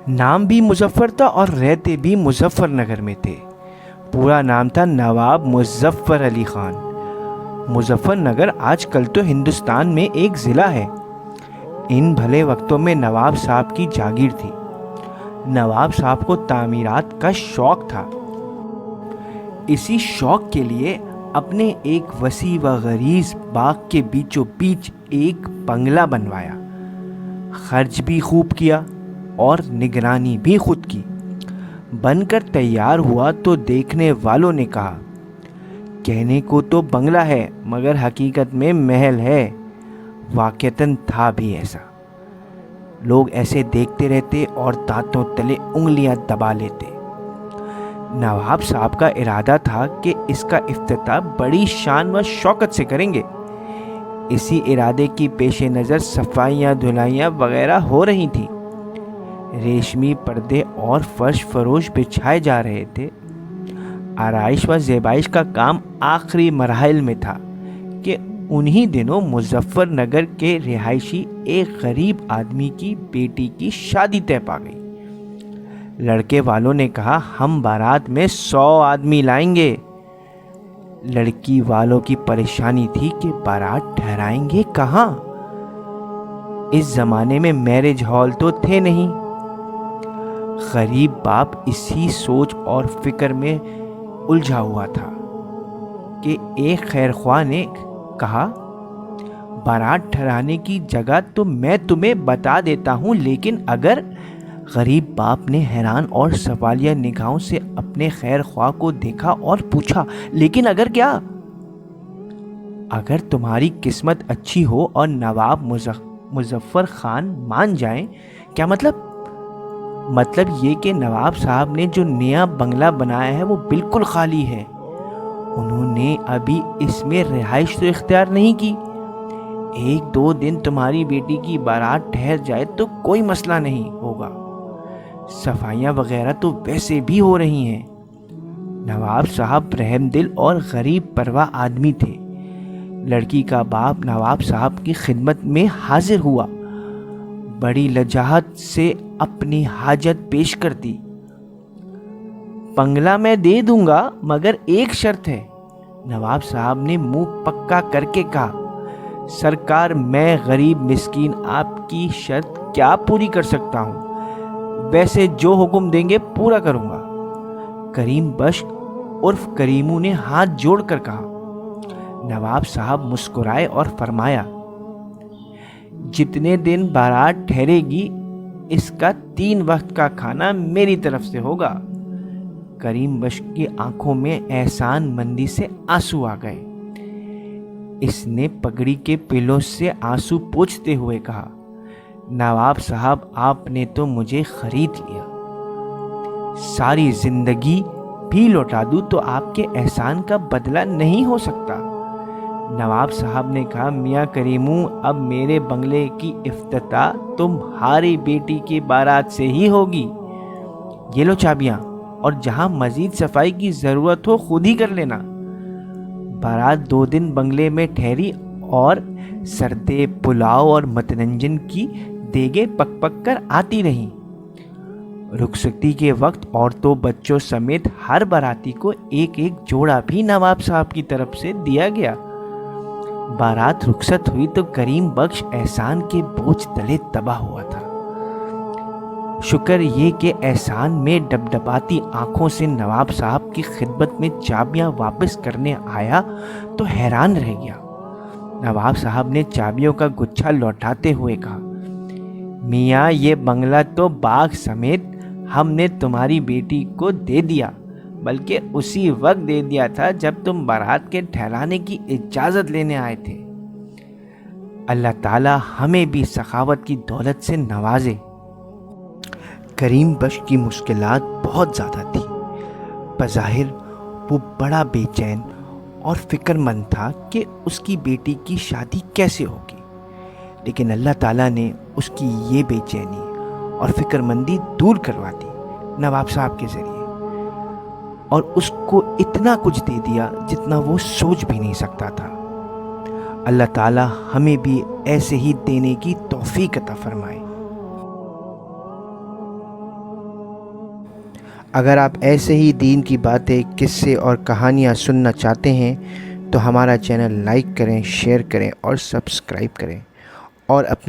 نام بھی مظفر تھا اور رہتے بھی مظفر نگر میں تھے۔ پورا نام تھا نواب مظفر علی خان۔ مظفر نگر آج کل تو ہندوستان میں ایک ضلع ہے۔ ان بھلے وقتوں میں نواب صاحب کی جاگیر تھی۔ نواب صاحب کو تعمیرات کا شوق تھا۔ اسی شوق کے لیے اپنے ایک وسیع و غریض باغ کے بیچوں بیچ ایک بنگلہ بنوایا۔ خرچ بھی خوب کیا اور نگرانی بھی خود کی۔ بن کر تیار ہوا تو دیکھنے والوں نے کہا، کہنے کو تو بنگلہ ہے مگر حقیقت میں محل ہے۔ واقعتاً تھا بھی ایسا۔ لوگ ایسے دیکھتے رہتے اور دانتوں تلے انگلیاں دبا لیتے۔ نواب صاحب کا ارادہ تھا کہ اس کا افتتاح بڑی شان و شوکت سے کریں گے۔ اسی ارادے کی پیش نظر صفائیاں دھلائیاں وغیرہ ہو رہی تھیں۔ ریشمی پردے اور فرش فروش بچھائے جا رہے تھے۔ آرائش و زیبائش کا کام آخری مراحل میں تھا کہ انہی دنوں مظفر نگر کے رہائشی ایک غریب آدمی کی بیٹی کی شادی طے پا گئی۔ لڑکے والوں نے کہا، ہم بارات میں 100 آدمی لائیں گے۔ لڑکی والوں کی پریشانی تھی کہ بارات ٹھہرائیں گے کہاں؟ اس زمانے میں میرج ہال تو تھے نہیں۔ غریب باپ اسی سوچ اور فکر میں الجھا ہوا تھا کہ ایک خیر خواہ نے کہا، بارات ٹھہرانے کی جگہ تو میں تمہیں بتا دیتا ہوں، لیکن اگر غریب باپ نے حیران اور سوالیہ نگاہوں سے اپنے خیر خواہ کو دیکھا اور پوچھا، لیکن اگر کیا؟ اگر تمہاری قسمت اچھی ہو اور نواب مظفر خان مان جائیں۔ کیا مطلب؟ مطلب یہ کہ نواب صاحب نے جو نیا بنگلہ بنایا ہے وہ بالکل خالی ہے۔ انہوں نے ابھی اس میں رہائش تو اختیار نہیں کی۔ 1-2 دن تمہاری بیٹی کی بارات ٹھہر جائے تو کوئی مسئلہ نہیں ہوگا۔ صفائیاں وغیرہ تو ویسے بھی ہو رہی ہیں۔ نواب صاحب رحم دل اور غریب پرواہ آدمی تھے۔ لڑکی کا باپ نواب صاحب کی خدمت میں حاضر ہوا، بڑی لجاجت سے اپنی حاجت پیش کر دی۔ بنگلہ میں دے دوں گا مگر ایک شرط ہے۔ نواب صاحب نے منہ پکا کر کے کہا، سرکار میں غریب مسکین آپ کی شرط کیا پوری کر سکتا ہوں؟ ویسے جو حکم دیں گے پورا کروں گا۔ کریم بخش عرف کریمو نے ہاتھ جوڑ کر کہا۔ نواب صاحب مسکرائے اور فرمایا، جتنے دن بارات ٹھہرے گی اس کا 3 وقت کا کھانا میری طرف سے ہوگا۔ کریم بخش کی آنکھوں میں احسان مندی سے آنسو آ گئے۔ اس نے پگڑی کے پلوں سے آنسو پوچھتے ہوئے کہا، نواب صاحب آپ نے تو مجھے خرید لیا۔ ساری زندگی بھی لوٹا دوں تو آپ کے احسان کا بدلہ نہیں ہو سکتا۔ نواب صاحب نے کہا، میاں کریمو اب میرے بنگلے کی افتتاح تمہاری بیٹی کی بارات سے ہی ہوگی۔ یہ لو چابیاں، اور جہاں مزید صفائی کی ضرورت ہو خود ہی کر لینا۔ بارات 2 دن بنگلے میں ٹھہری اور سردے پلاؤ اور مترنجن کی دیگیں پک پک کر آتی رہیں۔ رخصتی کے وقت عورتوں بچوں سمیت ہر باراتی کو ایک ایک جوڑا بھی نواب صاحب کی طرف سے دیا گیا۔ بارات رخصت ہوئی تو کریم بخش احسان کے بوجھ تلے تباہ ہوا تھا۔ شکر یہ کہ احسان میں ڈبڈباتی آنکھوں سے نواب صاحب کی خدمت میں چابیاں واپس کرنے آیا تو حیران رہ گیا۔ نواب صاحب نے چابیوں کا گچھا لوٹاتے ہوئے کہا، میاں یہ بنگلہ تو باغ سمیت ہم نے تمہاری بیٹی کو دے دیا، بلکہ اسی وقت دے دیا تھا جب تم بارات کے ٹھہرانے کی اجازت لینے آئے تھے۔ اللہ تعالی ہمیں بھی سخاوت کی دولت سے نوازے۔ کریم بخش کی مشکلات بہت زیادہ تھیں۔ بظاہر وہ بڑا بے چین اور فکر مند تھا کہ اس کی بیٹی کی شادی کیسے ہوگی، لیکن اللہ تعالیٰ نے اس کی یہ بے چینی اور فکر مندی دور کروا دی نواب صاحب کے ذریعے، اور اس کو اتنا کچھ دے دیا جتنا وہ سوچ بھی نہیں سکتا تھا۔ اللہ تعالیٰ ہمیں بھی ایسے ہی دینے کی توفیق عطا فرمائے۔ اگر آپ ایسے ہی دین کی باتیں، قصے اور کہانیاں سننا چاہتے ہیں تو ہمارا چینل لائک کریں، شیئر کریں اور سبسکرائب کریں، اور اپنے